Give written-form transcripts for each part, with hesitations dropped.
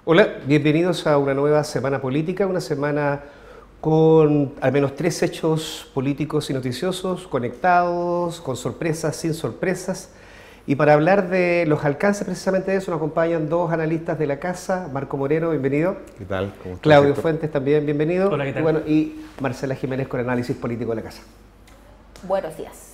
Hola, bienvenidos a una nueva semana política, una semana con al menos 3 hechos políticos y noticiosos, conectados, con sorpresas, sin sorpresas. Y para hablar de los alcances precisamente de eso nos acompañan 2 analistas de la casa, Marco Moreno, bienvenido. ¿Qué tal? ¿Cómo estás, Claudio Héctor? Fuentes también, bienvenido. Hola, ¿qué tal? Y Marcela Jiménez con análisis político de la casa. Buenos días.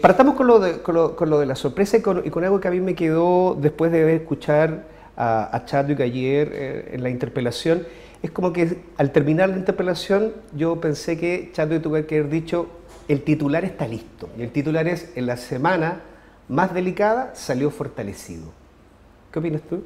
Partamos con lo de la sorpresa y con algo que a mí me quedó después de escuchar a Chadwick ayer en la interpelación. Es como que al terminar la interpelación yo pensé que Chadwick tuvo que haber dicho el titular está listo. Y el titular es en la semana más delicada salió fortalecido. ¿Qué opinas tú?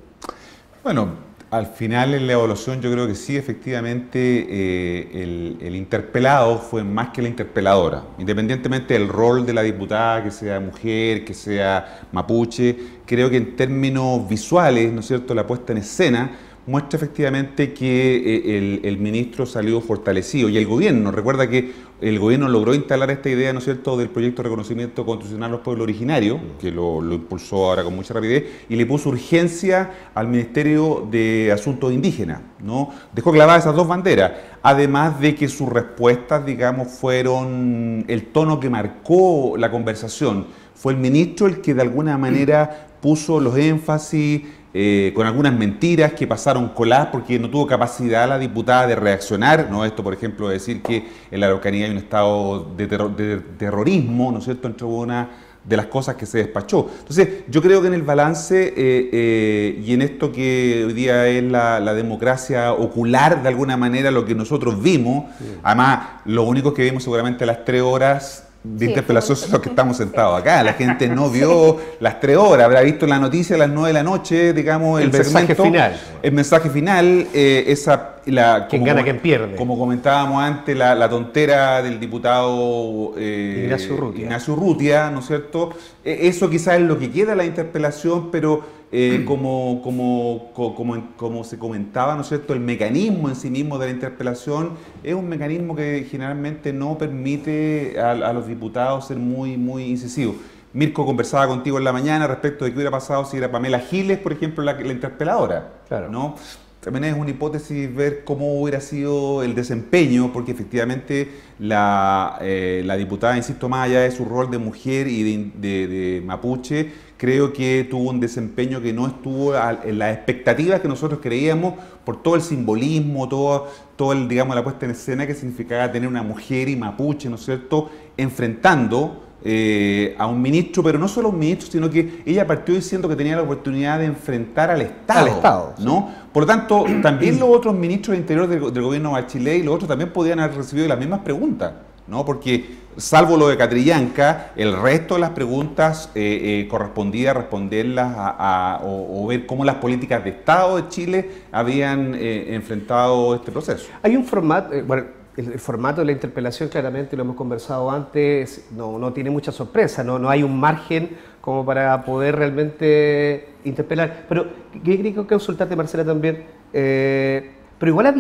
Bueno, al final en la evaluación yo creo que sí, efectivamente, el interpelado fue más que la interpeladora. Independientemente del rol de la diputada, que sea mujer, que sea mapuche, creo que en términos visuales, ¿no es cierto?, la puesta en escena muestra efectivamente que el ministro salió fortalecido y el gobierno. Recuerda que el gobierno logró instalar esta idea, ¿no es cierto?, del proyecto de reconocimiento constitucional a los pueblos originarios, que lo impulsó ahora con mucha rapidez, y le puso urgencia al Ministerio de Asuntos Indígenas, ¿no? Dejó clavadas esas 2 banderas, además de que sus respuestas, digamos, fueron el tono que marcó la conversación. Fue el ministro el que de alguna manera puso los énfasis con algunas mentiras que pasaron coladas porque no tuvo capacidad la diputada de reaccionar, ¿no? Esto, por ejemplo, de decir que en la Araucanía hay un estado de terrorismo, ¿no es cierto?, entre una de las cosas que se despachó. Entonces, yo creo que en el balance y en esto que hoy día es la democracia ocular, de alguna manera, lo que nosotros vimos, además, lo único que vimos seguramente a las 3 horas de interpelación son los que estamos sentados acá. La gente no vio las 3 horas, habrá visto la noticia a las 9 de la noche, digamos, el mensaje segmento, final. El mensaje final, ¿Quién gana, quién pierde? Como comentábamos antes, la tontera del diputado Ignacio Urrutia, ¿no es cierto? Eso quizás es lo que queda de la interpelación, pero como se comentaba, ¿no es cierto?, el mecanismo en sí mismo de la interpelación es un mecanismo que generalmente no permite a los diputados ser muy incisivos. Mirko conversaba contigo en la mañana respecto de qué hubiera pasado si era Pamela Giles, por ejemplo, la interpeladora, Claro. ¿no? También es una hipótesis ver cómo hubiera sido el desempeño, porque efectivamente la diputada, insisto, más allá de su rol de mujer y de mapuche, creo que tuvo un desempeño que no estuvo en las expectativas que nosotros creíamos por todo el simbolismo, todo el, digamos, la puesta en escena que significaba tener una mujer y mapuche, ¿no es cierto?, enfrentando a un ministro, pero no solo a un ministro, sino que ella partió diciendo que tenía la oportunidad de enfrentar al Estado, ¿no? Sí. Por lo tanto, también los otros ministros del Interior del gobierno Bachelet y los otros también podían haber recibido las mismas preguntas, ¿no? Porque, salvo lo de Catrillanca, el resto de las preguntas correspondía responderlas o ver cómo las políticas de Estado de Chile habían enfrentado este proceso. Hay un formato, el formato de la interpelación claramente, lo hemos conversado antes, no tiene mucha sorpresa, no hay un margen como para poder realmente interpelar. Pero yo creo que consultarte, Marcela, también, pero igual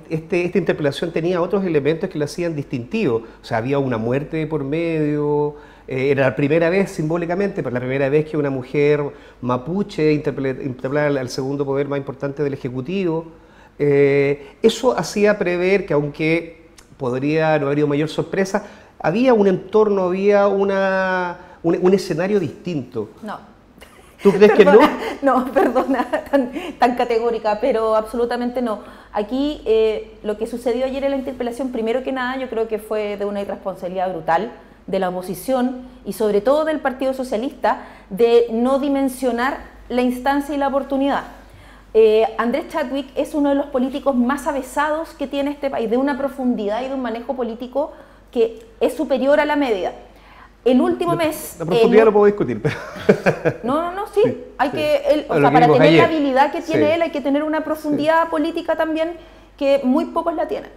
esta interpelación tenía otros elementos que lo hacían distintivo. O sea, había una muerte por medio, era la primera vez simbólicamente, pero la primera vez que una mujer mapuche interpelara al segundo poder más importante del Ejecutivo. Eso hacía prever que, aunque podría no haber ido mayor sorpresa, había un entorno, había un escenario distinto. No. ¿Tú crees que no? No, perdona, tan categórica, pero absolutamente no. Aquí lo que sucedió ayer en la interpelación, primero que nada, yo creo que fue de una irresponsabilidad brutal de la oposición y sobre todo del Partido Socialista de no dimensionar la instancia y la oportunidad. Andrés Chadwick es uno de los políticos más avesados que tiene este país, de una profundidad y de un manejo político que es superior a la media. El último mes... La profundidad lo puedo discutir, pero... Sí. Hay sí. que... Para tener ayer. la habilidad que tiene él, hay que tener una profundidad Sí. política también que muy pocos la tienen.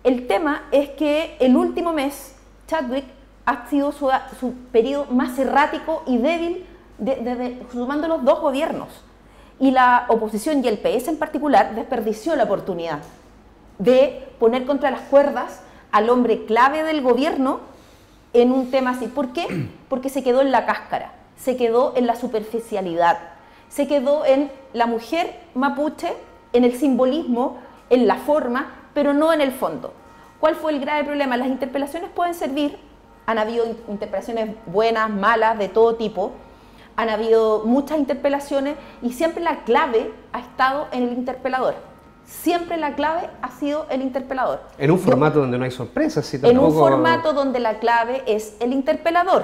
El tema es que el último mes, Chadwick ha sido su periodo más errático y débil sumando los 2 gobiernos. Y la oposición y el PS en particular desperdició la oportunidad de poner contra las cuerdas al hombre clave del gobierno en un tema así. ¿Por qué? Porque se quedó en la cáscara, se quedó en la superficialidad. se quedó en la mujer mapuche, en el simbolismo, en la forma, pero no en el fondo. ¿Cuál fue el grave problema? Las interpelaciones pueden servir, han habido interpelaciones buenas, malas, de todo tipo, han habido muchas interpelaciones y siempre la clave ha estado en el interpelador. Siempre la clave ha sido el interpelador. En un formato donde no hay sorpresas. ¿Sí? En un formato donde la clave es el interpelador.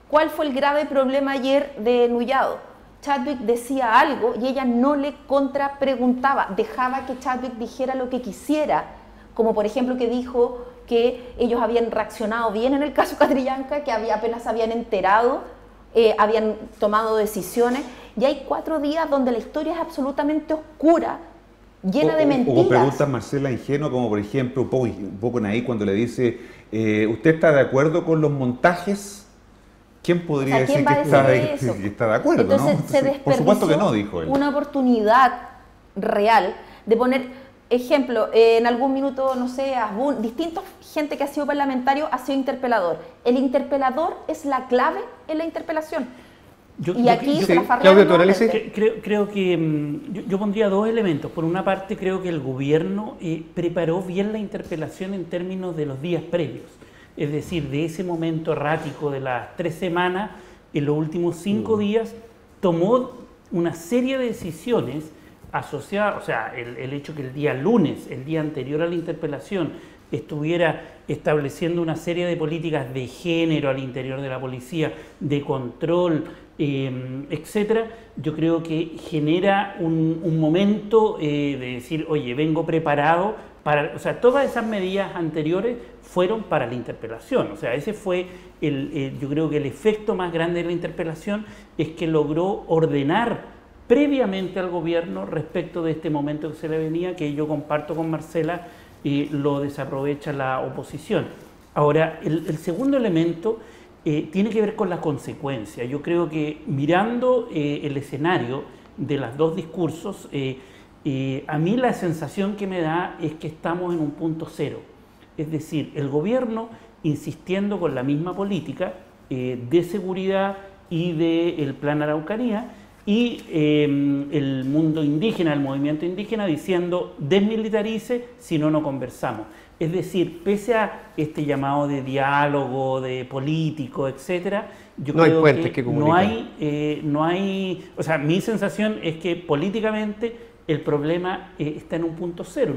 ¿Cuál fue el grave problema ayer de Nullado? Chadwick decía algo y ella no le contrapreguntaba, dejaba que Chadwick dijera lo que quisiera, como por ejemplo que dijo que ellos habían reaccionado bien en el caso Catrillanca, que apenas se habían enterado, habían tomado decisiones, y hay 4 días donde la historia es absolutamente oscura, llena de mentiras. Hubo preguntas, Marcela, ingenuas, como por ejemplo, un poco Naí cuando le dice, ¿usted está de acuerdo con los montajes? ¿Quién podría decir que está de acuerdo? Entonces, ¿no? se desperdició, por supuesto que no, dijo él. Una oportunidad real de poner ejemplo, en algún minuto, no sé, distintos gente que ha sido parlamentario ha sido interpelador. El interpelador es la clave en la interpelación. Creo que yo pondría 2 elementos. Por una parte, creo que el gobierno preparó bien la interpelación en términos de los días previos. Es decir, de ese momento errático de las 3 semanas, en los últimos 5 días, tomó una serie de decisiones asociadas, o sea, el hecho que el día lunes, el día anterior a la interpelación, estuviera estableciendo una serie de políticas de género al interior de la policía, de control, etcétera, yo creo que genera un momento de decir, oye, vengo preparado para, o sea, todas esas medidas anteriores fueron para la interpelación, o sea, ese fue yo creo que el efecto más grande de la interpelación es que logró ordenar previamente al gobierno respecto de este momento que se le venía, que yo comparto con Marcela, lo desaprovecha la oposición. Ahora, el segundo elemento tiene que ver con la consecuencia. Yo creo que mirando el escenario de los 2 discursos, a mí la sensación que me da es que estamos en un punto cero. Es decir, el gobierno insistiendo con la misma política de seguridad y del Plan Araucanía, y el mundo indígena, el movimiento indígena, diciendo desmilitarice, si no, no conversamos. Es decir, pese a este llamado de diálogo, de político, etcétera, yo no creo hay puentes que no hay, o sea, mi sensación es que políticamente el problema está en un punto cero.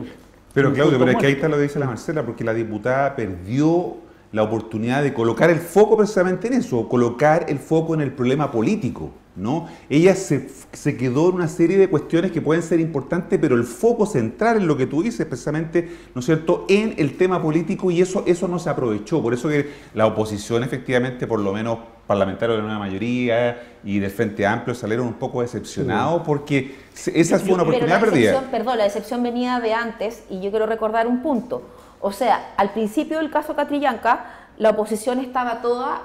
Pero Claudio, pero es que ahí está lo que dice la Marcela, porque la diputada perdió la oportunidad de colocar el foco precisamente en eso, colocar el foco en el problema político, ¿no? Ella se quedó en una serie de cuestiones que pueden ser importantes, pero el foco central en lo que tú dices, precisamente, ¿no es cierto?, en el tema político, y eso no se aprovechó. Por eso que la oposición, efectivamente, por lo menos parlamentarios de la nueva mayoría y del Frente Amplio, salieron un poco decepcionados, porque esa fue una oportunidad perdida. Perdón, la decepción venía de antes, y yo quiero recordar un punto. O sea, al principio del caso Catrillanca, la oposición estaba toda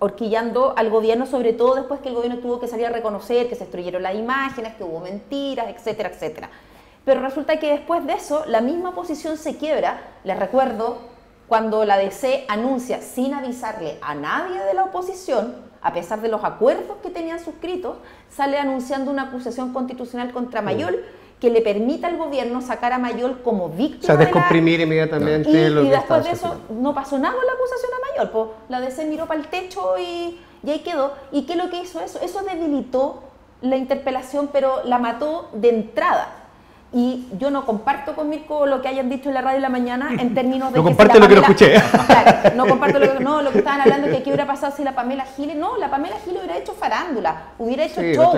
horquillando al gobierno, sobre todo después que el gobierno tuvo que salir a reconocer que se destruyeron las imágenes, que hubo mentiras, etcétera, etcétera. Pero resulta que después de eso, la misma oposición se quiebra. Les recuerdo cuando la DC anuncia, sin avisarle a nadie de la oposición, a pesar de los acuerdos que tenían suscritos, sale anunciando una acusación constitucional contra Mayol, que le permita al gobierno sacar a Mayol como víctima. O sea, descomprimir inmediatamente lo que y después de eso no pasó nada con la acusación a Mayol, pues la DC miró para el techo y ahí quedó. ¿Y qué es lo que hizo eso? Eso debilitó la interpelación, pero la mató de entrada. Y yo no comparto con Mirko lo que hayan dicho en la radio de la mañana en términos de no comparte lo que no escuché. Claro, no comparto lo que estaban hablando, que qué hubiera pasado si la Pamela Giles, no, la Pamela Giles hubiera hecho farándula, hubiera hecho show,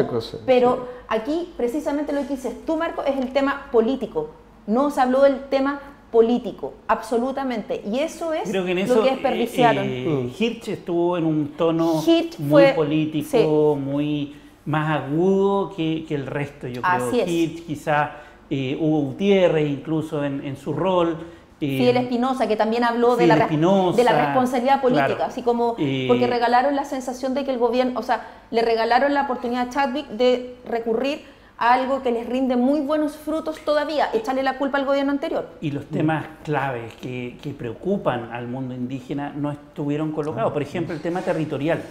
pero aquí precisamente lo que dices tú, Marco, es el tema político. No se habló del tema político, absolutamente, y eso es creo que en lo que desperdiciaron. Hirsch estuvo en un tono muy político, sí, muy más agudo que el resto, yo creo. Así es. Hirsch quizás... Hugo Gutiérrez incluso en su rol. Fidel Espinosa, que también habló de la responsabilidad política, claro, así como porque regalaron la sensación de que el gobierno, o sea, le regalaron la oportunidad a Chadwick de recurrir a algo que les rinde muy buenos frutos todavía, echarle la culpa al gobierno anterior. Y los temas claves que preocupan al mundo indígena no estuvieron colocados. Por ejemplo, el tema territorial.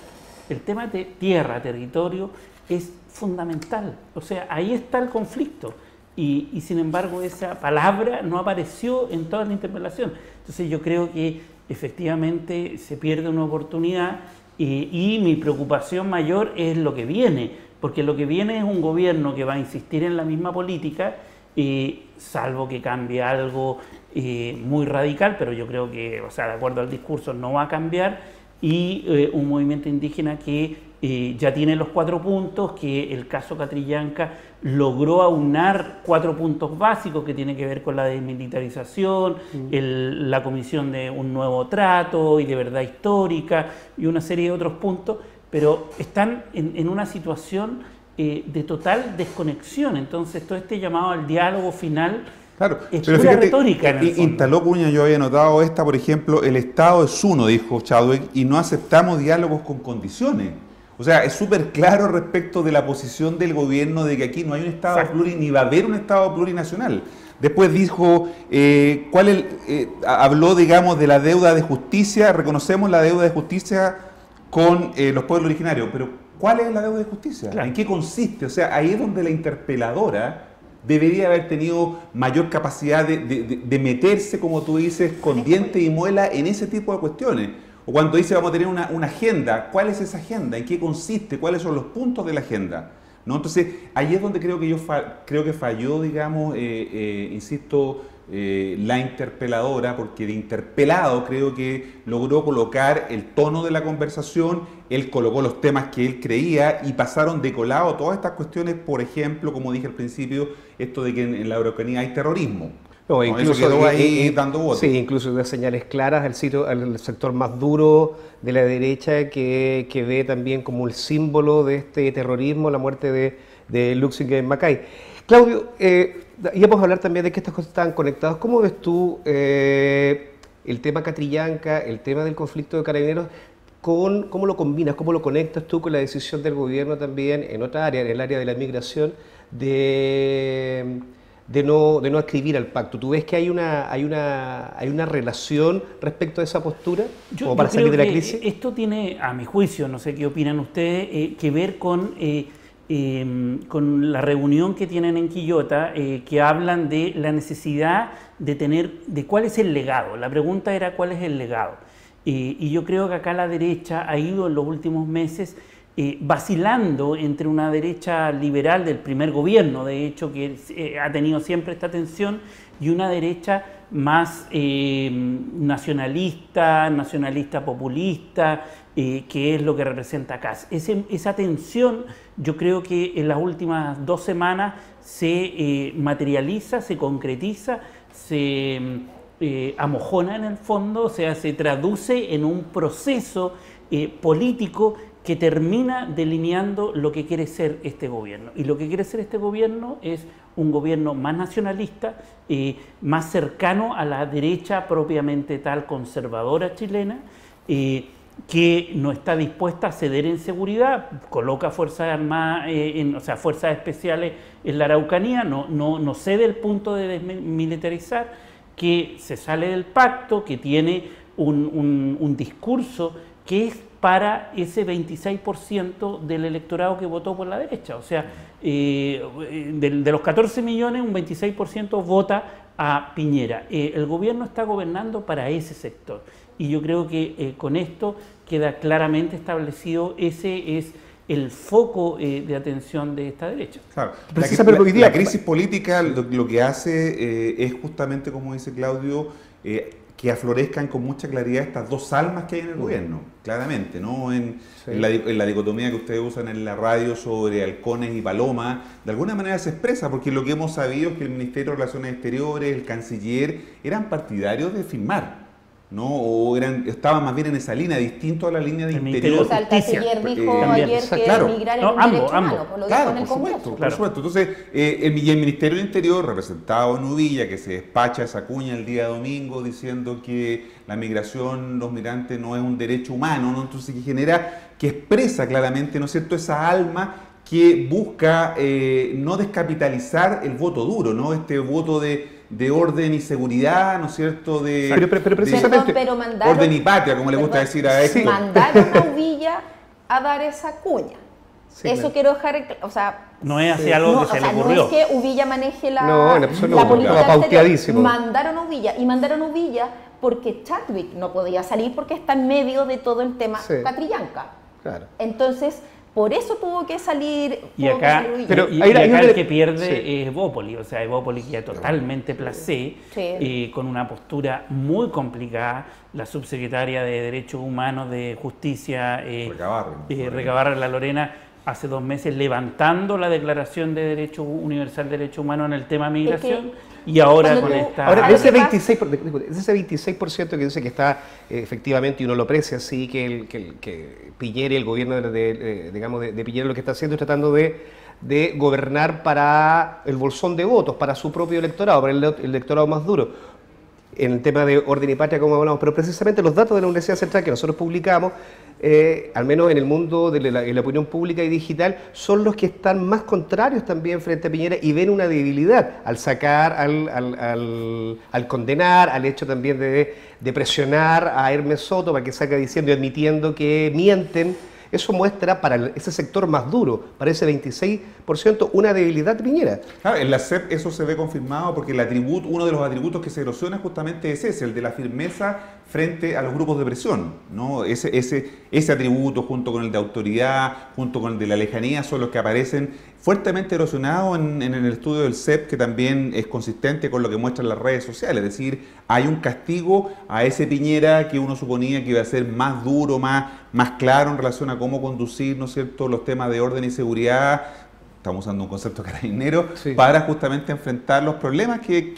El tema de tierra, territorio, es fundamental. O sea, ahí está el conflicto. Y sin embargo esa palabra no apareció en toda la interpelación. Entonces yo creo que efectivamente se pierde una oportunidad y mi preocupación mayor es lo que viene, porque lo que viene es un gobierno que va a insistir en la misma política, salvo que cambie algo muy radical, pero yo creo que, o sea, de acuerdo al discurso no va a cambiar, y un movimiento indígena que ya tiene los 4 puntos, que el caso Catrillanca logró aunar 4 puntos básicos que tienen que ver con la desmilitarización, la comisión de un nuevo trato y de verdad histórica y una serie de otros puntos, pero están en una situación de total desconexión. Entonces todo este llamado al diálogo final es pero pura fíjate, retórica. En el fondo. instaló Cuña, yo había notado esta, por ejemplo, el Estado es uno, dijo Chadwick, y no aceptamos diálogos con condiciones. O sea, es súper claro respecto de la posición del gobierno de que aquí no hay un Estado ni va a haber un Estado plurinacional. Después dijo, habló, digamos, de la deuda de justicia, reconocemos la deuda de justicia con los pueblos originarios, pero ¿cuál es la deuda de justicia? Claro. ¿En qué consiste? O sea, ahí es donde la interpeladora debería haber tenido mayor capacidad de meterse, como tú dices, con diente y muela en ese tipo de cuestiones. O cuando dice vamos a tener una agenda, ¿cuál es esa agenda? ¿En qué consiste? ¿Cuáles son los puntos de la agenda? ¿No? Entonces, ahí es donde creo que falló, digamos, insisto, la interpeladora, porque de interpelado creo que logró colocar el tono de la conversación, él colocó los temas que él creía y pasaron de colado todas estas cuestiones, por ejemplo, como dije al principio, esto de que en la Araucanía hay terrorismo. No, Incluso eso quedó ahí dando votos. Sí, incluso de señales claras al sector más duro de la derecha que ve también como el símbolo de este terrorismo, la muerte de Luxinger en Macay. Claudio, íbamos a hablar también de que estas cosas estaban conectadas. ¿Cómo ves tú el tema Catrillanca, el tema del conflicto de Carabineros? ¿Cómo lo combinas, cómo lo conectas tú con la decisión del gobierno también en otra área, en el área de la migración, de no adscribir al pacto? ¿Tú ves que hay una relación respecto a esa postura como para salir de la crisis? Esto tiene, a mi juicio, no sé qué opinan ustedes, que ver con la reunión que tienen en Quillota, que hablan de la necesidad de cuál es el legado. La pregunta era cuál es el legado. Y yo creo que acá la derecha ha ido en los últimos meses vacilando entre una derecha liberal del primer gobierno, de hecho, que ha tenido siempre esta tensión, y una derecha más nacionalista populista, que es lo que representa Kast. Esa tensión yo creo que en las últimas 2 semanas se materializa, se concretiza, se amojona en el fondo, o sea, se traduce en un proceso político que termina delineando lo que quiere ser este gobierno. Y lo que quiere ser este gobierno es un gobierno más nacionalista, más cercano a la derecha propiamente tal conservadora chilena, que no está dispuesta a ceder en seguridad, coloca Fuerzas Armadas, Fuerzas Especiales en la Araucanía, no cede el punto de desmilitarizar, que se sale del pacto, que tiene un discurso que es para ese 26% del electorado que votó por la derecha. O sea, de los 14 millones, un 26% vota a Piñera. El gobierno está gobernando para ese sector. Y yo creo que con esto queda claramente establecido, ese es el foco de atención de esta derecha. Claro. La crisis política lo que hace es justamente, como dice Claudio, que aflorezcan con mucha claridad estas 2 almas que hay en el gobierno, claramente, ¿no? En la dicotomía que ustedes usan en la radio sobre halcones y palomas, de alguna manera se expresa, porque lo que hemos sabido es que el Ministerio de Relaciones Exteriores, el canciller, eran partidarios de firmar, ¿no? O estaban más bien en esa línea, distinto a la línea de interior. O sea, el canciller dijo ayer que emigrar es un derecho humano, lo dijo en el Congreso. Por supuesto. Entonces, el Ministerio del Interior, representado en Uvilla, que se despacha esa cuña el día domingo diciendo que la migración, los migrantes no es un derecho humano, ¿no? Entonces, que expresa claramente, ¿no es cierto?, esa alma que busca no descapitalizar el voto duro, ¿no? Este voto de orden y seguridad, ¿no es cierto? Pero precisamente, orden y patria, como le gusta decir a esto. Mandaron a Uvilla a dar esa cuña. Sí, eso claro. quiero dejar, o sea, No es así algo no, que se o sea, le no ocurrió. es que Uvilla maneje No, en absoluto, la política estaba exterior. pauteadísimo. Mandaron a Uvilla porque Chadwick no podía salir porque está en medio de todo el tema Sí. Catrillanca. Claro. Entonces, por eso tuvo que salir, Y acá, Uvilla. Pero y hay una- acá hay el una- que pierde sí. es Evópoli, o sea, Evópoli queda totalmente placé, Sí. con una postura muy complicada. La subsecretaria de Derechos Humanos, de Justicia, Recabarren La Lorena, hace 2 meses levantando la Declaración de Derecho Universal de Derechos Humanos en el tema migración, y ahora cuando con tú- esta... Ahora, de ¿Sabes ese qué pasa? 26% que dice que está, efectivamente, y uno lo aprecia así, que Piñera y el gobierno digamos, de Piñera lo que está haciendo es tratando de gobernar para el bolsón de votos, para su propio electorado, para el electorado más duro. En el tema de orden y patria, como hablamos, pero precisamente los datos de la Universidad Central que nosotros publicamos, al menos en el mundo de la opinión pública y digital, son los que están más contrarios también frente a Piñera y ven una debilidad al sacar, al condenar, al hecho también de presionar a Hermes Soto para que salga diciendo y admitiendo que mienten. Eso muestra para ese sector más duro, para ese 26%, una debilidad de Piñera. Claro, en la CEP eso se ve confirmado porque uno de los atributos que se erosiona justamente es ese, el de la firmeza frente a los grupos de presión, ¿no? Ese atributo junto con el de autoridad, junto con el de la lejanía, son los que aparecen fuertemente erosionados en el estudio del CEP, que también es consistente con lo que muestran las redes sociales. Es decir, hay un castigo a ese Piñera que uno suponía que iba a ser más duro, más claro en relación a cómo conducir, ¿no es cierto?, los temas de orden y seguridad. Estamos usando un concepto carabinero, sí, para justamente enfrentar los problemas que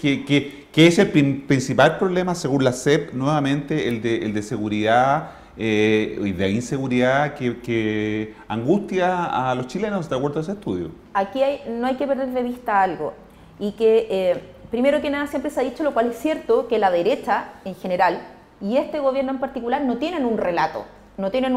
es el principal problema, según la CEP, nuevamente el de seguridad y de inseguridad que angustia a los chilenos, de acuerdo a ese estudio. Aquí no hay que perder de vista algo, y que primero que nada siempre se ha dicho, lo cual es cierto, que la derecha en general y este gobierno en particular no tienen un relato, no tienen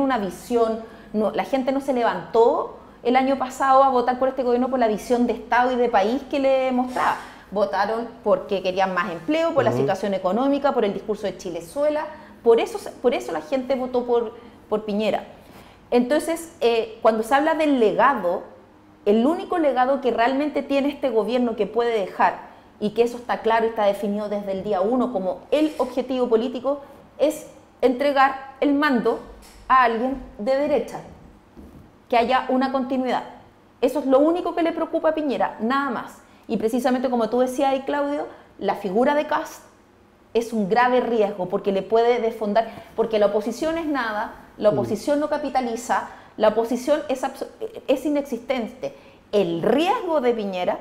una visión, la gente no se levantó el año pasado a votar por este gobierno por la visión de Estado y de país que le mostraba. Votaron porque querían más empleo, por la situación económica, por el discurso de Chilezuela, por eso la gente votó por Piñera. Entonces, cuando se habla del legado, el único legado que realmente tiene este gobierno que puede dejar, y que eso está claro y está definido desde el día 1 como el objetivo político, es entregar el mando a alguien de derecha, que haya una continuidad. Eso es lo único que le preocupa a Piñera, nada más. Y precisamente como tú decías ahí, Claudio, la figura de Kast es un grave riesgo porque le puede desfondar, porque la oposición es nada, la oposición no capitaliza, la oposición es inexistente. El riesgo de Piñera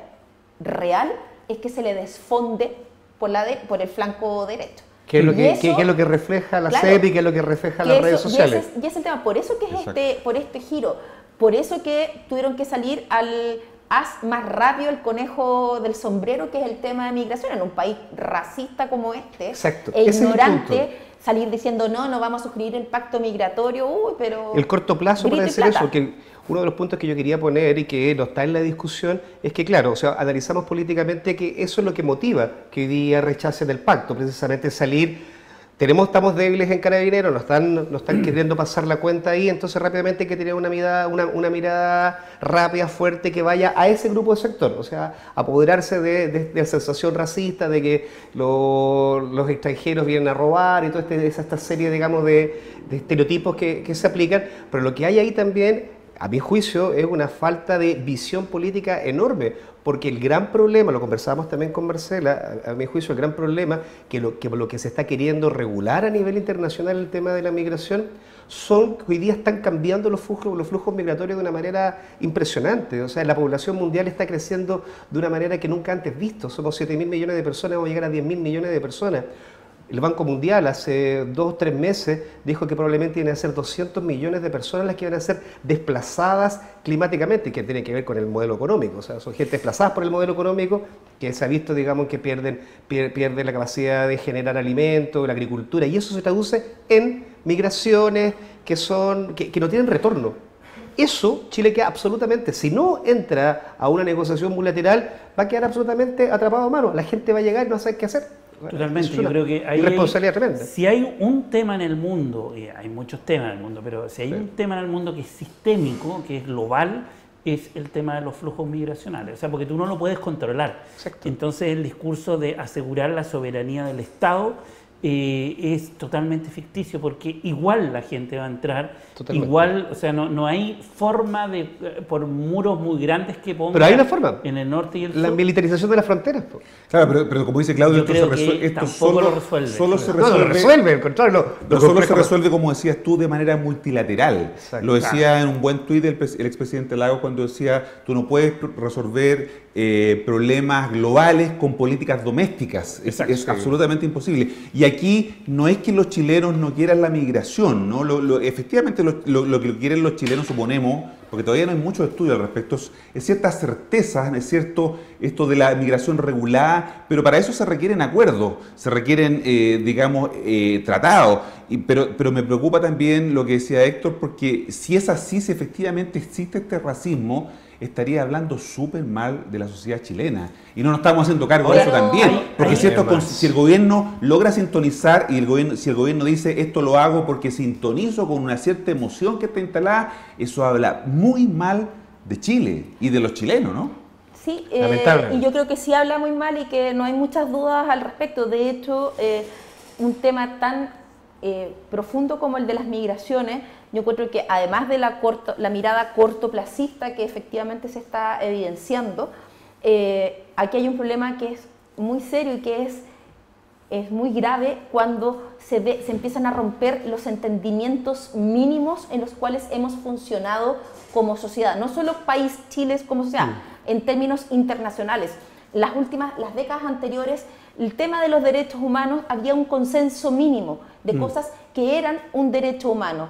real es que se le desfonde por el flanco derecho. ¿Qué es lo que refleja la CEP y qué es lo que refleja las redes sociales? Y ese es el tema. Por eso que es por este giro. Por eso que tuvieron que salir al haz más rápido el conejo del sombrero, que es el tema de migración. En un país racista como este, Exacto. e Ese es el ignorante, punto. salir diciendo no vamos a suscribir el pacto migratorio, pero... El corto plazo para grito y decir plata. eso, que uno de los puntos que yo quería poner y que no está en la discusión es que, claro, o sea, analizamos políticamente que eso es lo que motiva que hoy día rechacen el pacto, precisamente salir. Estamos débiles en Carabineros, nos están queriendo pasar la cuenta ahí, entonces rápidamente hay que tener una mirada rápida, fuerte, que vaya a ese grupo de sector, o sea, apoderarse de la sensación racista, de que los extranjeros vienen a robar y toda esta serie, digamos, de estereotipos que se aplican, pero lo que hay ahí también, a mi juicio, es una falta de visión política enorme, porque el gran problema, lo conversábamos también con Marcela, a mi juicio el gran problema, que lo que se está queriendo regular a nivel internacional el tema de la migración, son que hoy día están cambiando los flujos migratorios de una manera impresionante. O sea, la población mundial está creciendo de una manera que nunca antes visto. Somos 7.000 millones de personas, vamos a llegar a 10.000 millones de personas. El Banco Mundial hace 2 o 3 meses dijo que probablemente iban a ser 200 millones de personas las que iban a ser desplazadas climáticamente, que tiene que ver con el modelo económico. O sea, son gente desplazadas por el modelo económico que se ha visto, digamos, que pierden la capacidad de generar alimentos, la agricultura, y eso se traduce en migraciones que no tienen retorno. Eso, Chile queda absolutamente, si no entra a una negociación multilateral, va a quedar absolutamente atrapado a mano. La gente va a llegar y no va a saber qué hacer. Totalmente, Es yo una creo que hay irresponsabilidad tremenda. Si hay un tema en el mundo, y hay muchos temas en el mundo, pero si hay un tema en el mundo que es sistémico, que es global, es el tema de los flujos migracionales. O sea, porque tú no lo puedes controlar. Exacto. Entonces el discurso de asegurar la soberanía del Estado es totalmente ficticio, porque igual la gente va a entrar, Totalmente. igual, o sea, no hay forma de, por muros muy grandes que pongan Pero hay una forma. en el norte y el sur. La militarización de las fronteras. Po. Claro, pero como dice Claudio, Yo esto, creo se que esto tampoco solo, lo resuelve. solo se No, no lo resuelve, al contrario. No solo se resuelve, como decías tú, de manera multilateral. Exacto. Lo decía en un buen tuit el expresidente Lagos cuando decía, tú no puedes resolver problemas globales con políticas domésticas. Es absolutamente imposible. Y aquí no es que los chilenos no quieran la migración, ¿no? Efectivamente lo que quieren los chilenos, suponemos, porque todavía no hay muchos estudios al respecto, es ciertas certezas, es cierto esto de la migración regulada, pero para eso se requieren acuerdos, se requieren, tratados. Pero me preocupa también lo que decía Héctor, porque si es así, si efectivamente existe este racismo, estaría hablando súper mal de la sociedad chilena. Y no nos estamos haciendo cargo de eso también. Porque si el gobierno logra sintonizar y si el gobierno dice esto lo hago porque sintonizo con una cierta emoción que está instalada, eso habla muy mal de Chile y de los chilenos, ¿no? Sí, y yo creo que sí habla muy mal y que no hay muchas dudas al respecto. De hecho, un tema tan profundo como el de las migraciones, yo encuentro que además de la mirada cortoplacista que efectivamente se está evidenciando, aquí hay un problema que es muy serio y que es muy grave cuando se empiezan a romper los entendimientos mínimos en los cuales hemos funcionado como sociedad, no solo país Chile como sociedad, en términos internacionales. Las décadas anteriores, el tema de los derechos humanos, había un consenso mínimo de cosas que eran un derecho humano.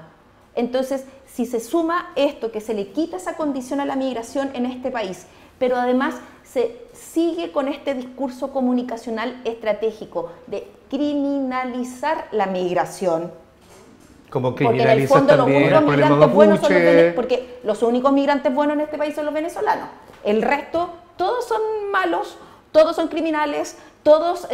Entonces, si se suma esto, que se le quita esa condición a la migración en este país, pero además se sigue con este discurso comunicacional estratégico de criminalizar la migración. Como porque en el fondo los únicos migrantes buenos son porque los únicos migrantes buenos en este país son los venezolanos. El resto, todos son malos, todos son criminales, todos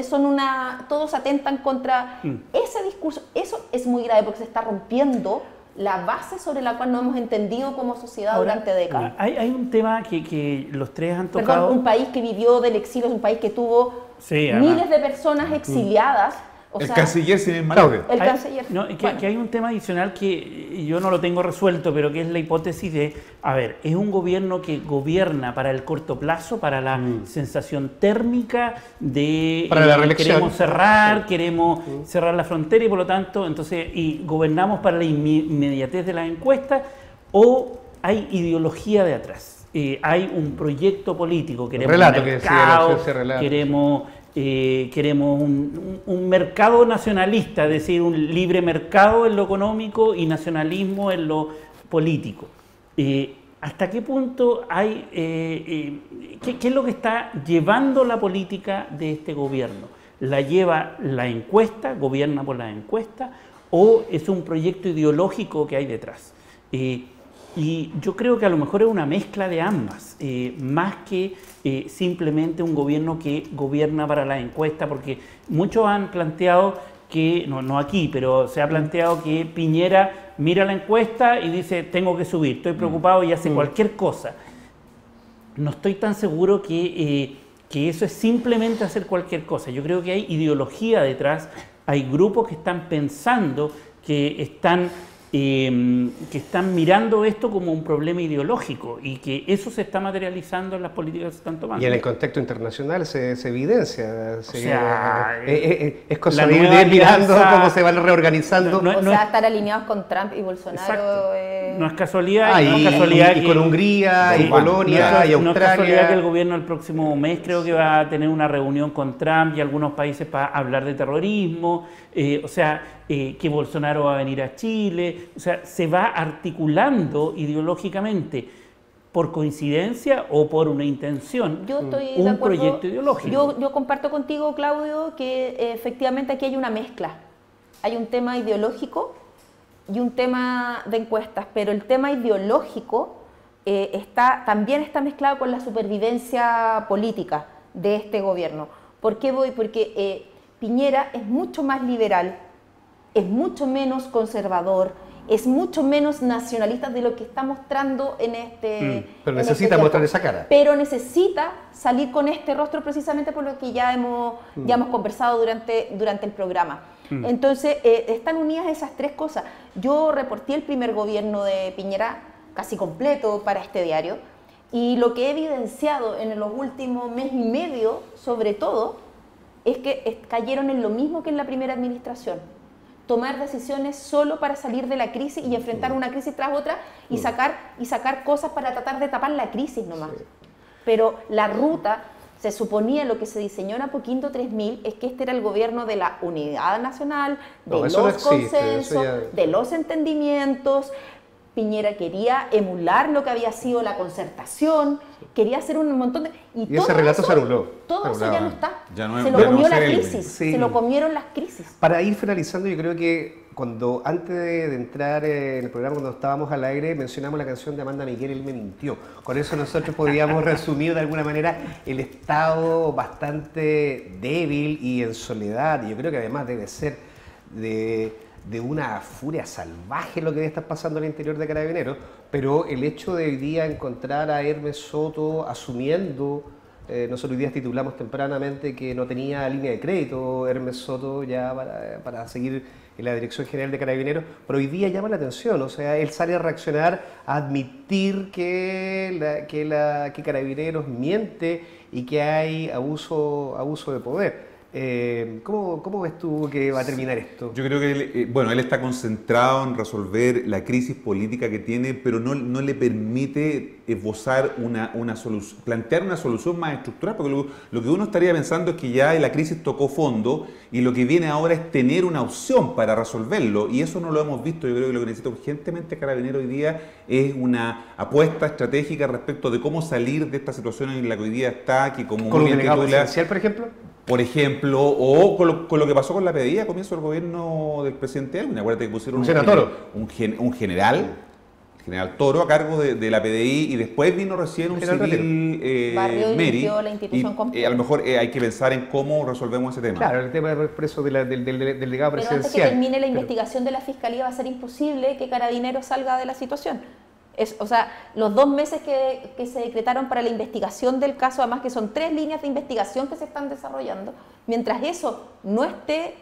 atentan contra ese discurso. Eso es muy grave porque se está rompiendo la base sobre la cual no hemos entendido como sociedad durante décadas. Hay un tema que los tres han tocado. Perdón, un país que vivió del exilio, es un país que tuvo miles de personas exiliadas. Canciller sin ir mal. El canciller. Que hay un tema adicional que yo no lo tengo resuelto, pero que es la hipótesis de, es un gobierno que gobierna para el corto plazo, para la sensación térmica de para la reelección. Queremos cerrar la frontera y por lo tanto, y gobernamos para la inmediatez de las encuestas, o hay ideología de atrás. Hay un proyecto político, queremos queremos un mercado nacionalista, es decir, un libre mercado en lo económico y nacionalismo en lo político. ¿Hasta qué punto hay, qué es lo que está llevando la política de este gobierno? ¿La lleva la encuesta, gobierna por la encuesta, o es un proyecto ideológico que hay detrás? Y yo creo que a lo mejor es una mezcla de ambas, más que simplemente un gobierno que gobierna para la encuesta, porque muchos han planteado que, no aquí, pero se ha planteado que Piñera mira la encuesta y dice, tengo que subir, estoy preocupado y hace cualquier cosa. No estoy tan seguro que eso es simplemente hacer cualquier cosa. Yo creo que hay ideología detrás, hay grupos que están pensando, que están mirando esto como un problema ideológico y que eso se está materializando en las políticas que se están tomando. Y en el contexto internacional se evidencia. Es cosa de ir mirando cómo se van reorganizando. Estar alineados con Trump y Bolsonaro. No es casualidad. Y con Hungría, y Polonia, y Australia. No es casualidad que el gobierno el próximo mes creo que va a tener una reunión con Trump y algunos países para hablar de terrorismo. Que Bolsonaro va a venir a Chile, se va articulando ideológicamente por coincidencia o por una intención, un proyecto ideológico. Yo comparto contigo, Claudio, que efectivamente aquí hay una mezcla. Hay un tema ideológico y un tema de encuestas, pero el tema ideológico también está mezclado con la supervivencia política de este gobierno. ¿Por qué voy? Porque Piñera es mucho más liberal, es mucho menos conservador, es mucho menos nacionalista de lo que está mostrando en este... Pero necesita mostrar esa cara. Pero necesita salir con este rostro precisamente por lo que ya hemos conversado durante el programa. Entonces, están unidas esas tres cosas. Yo reporté el primer gobierno de Piñera casi completo para este diario, y lo que he evidenciado en los últimos mes y medio, sobre todo, es que cayeron en lo mismo que en la primera administración. Tomar decisiones solo para salir de la crisis y enfrentar una crisis tras otra y sacar cosas para tratar de tapar la crisis nomás. Sí. Pero la ruta, se suponía, lo que se diseñó en Apoquindo 3000 es que este era el gobierno de la unidad nacional, de los consensos, de los entendimientos. Piñera quería emular lo que había sido la concertación, quería hacer un montón de... Y ese relato se anuló. Todo eso ya no está. Ya se lo comió la crisis, se lo comieron las crisis. Para ir finalizando, yo creo que antes de entrar en el programa, cuando estábamos al aire, mencionamos la canción de Amanda Miguel, Él me mintió. Con eso nosotros podíamos resumir de alguna manera el estado bastante débil y en soledad. Y yo creo que además debe ser de una furia salvaje lo que debe estar pasando en el interior de Carabineros, pero el hecho de hoy día encontrar a Hermes Soto asumiendo, nosotros hoy día titulamos tempranamente que no tenía línea de crédito Hermes Soto ya para seguir en la Dirección General de Carabineros, pero hoy día llama la atención, o sea, él sale a reaccionar, a admitir que Carabineros miente y que hay abuso de poder. ¿Cómo ves tú que va a terminar esto? Yo creo que él está concentrado en resolver la crisis política que tiene, pero no le permite esbozar una solución, plantear una solución más estructural, porque lo que uno estaría pensando es que ya la crisis tocó fondo y lo que viene ahora es tener una opción para resolverlo, y eso no lo hemos visto. Yo creo que lo que necesita urgentemente Carabineros hoy día es una apuesta estratégica respecto de cómo salir de esta situación en la que hoy día está, que como ¿Con un delegado presidencial, por ejemplo? Por ejemplo, o con lo que pasó con la PDI a comienzo del gobierno del presidente Elwin. Acuérdate que pusieron un general Toro a cargo de la PDI, y después vino recién un civil Meri. La institución a lo mejor hay que pensar en cómo resolvemos ese tema. Claro, el tema del preso del delegado pero presidencial. Antes que termine la investigación de la Fiscalía va a ser imposible que Carabineros salga de la situación. O sea, los 2 meses que se decretaron para la investigación del caso, además que son 3 líneas de investigación que se están desarrollando, mientras eso no esté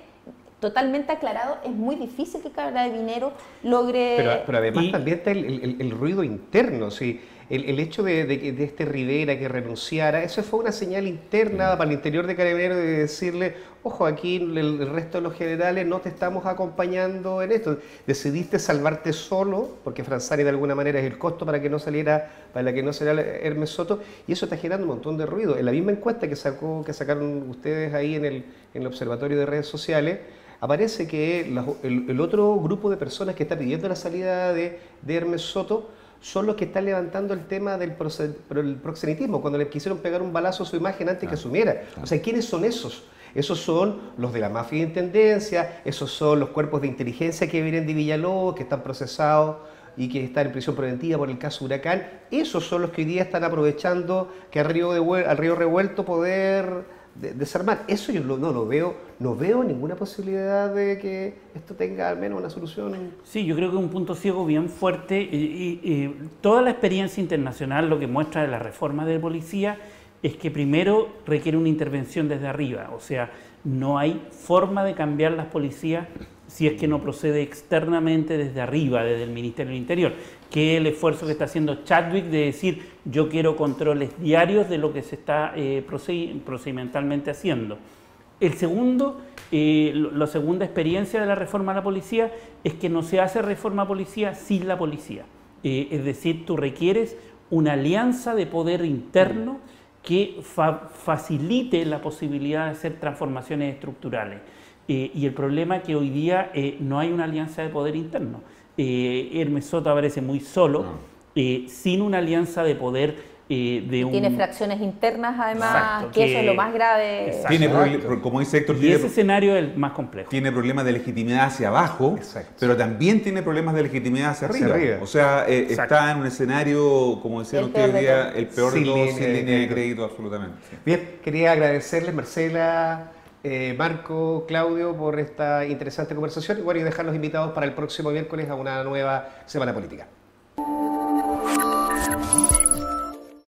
totalmente aclarado, es muy difícil que Carabineros logre... Pero además también está el ruido interno, ¿sí? El hecho de este Rivera que renunciara, eso fue una señal interna para el interior de Carabineros de decirle, ojo, aquí el resto de los generales no te estamos acompañando en esto. Decidiste salvarte solo, porque Franzani de alguna manera es el costo para que no saliera Hermes Soto, y eso está generando un montón de ruido. En la misma encuesta que sacaron ustedes ahí en el Observatorio de Redes Sociales, aparece que el otro grupo de personas que está pidiendo la salida de Hermes Soto son los que están levantando el tema del proxenetismo, cuando le quisieron pegar un balazo a su imagen antes que asumiera. O sea, ¿quiénes son esos? Esos son los de la mafia de intendencia, esos son los cuerpos de inteligencia que vienen de Villalobos, que están procesados y que están en prisión preventiva por el caso Huracán. Esos son los que hoy día están aprovechando que al río revuelto poder desarmar. Eso yo no lo veo, no veo ninguna posibilidad de que esto tenga al menos una solución. Sí, yo creo que es un punto ciego bien fuerte, y toda la experiencia internacional lo que muestra de la reforma de policía es que primero requiere una intervención desde arriba, o sea, no hay forma de cambiar las policías si es que no procede externamente desde arriba, desde el Ministerio del Interior, que es el esfuerzo que está haciendo Chadwick de decir, yo quiero controles diarios de lo que se está procedimentalmente haciendo. La segunda experiencia de la reforma a la policía es que no se hace reforma a policía sin la policía. Es decir, tú requieres una alianza de poder interno que facilite la posibilidad de hacer transformaciones estructurales. Y el problema es que hoy día no hay una alianza de poder interno. Hermes Soto aparece muy solo, sin una alianza de poder Tiene fracciones internas, además, Exacto, que eso es lo más grave. Como dice Héctor, y ese escenario es el más complejo. Tiene problemas de legitimidad hacia abajo, pero también tiene problemas de legitimidad hacia arriba. O sea, está en un escenario, como decían ustedes hoy día, el peor de todos, sin línea de crédito absolutamente. Bien, quería agradecerles, Marcela, Marco, Claudio, por esta interesante conversación y bueno, y dejar los invitados para el próximo miércoles a una nueva semana política.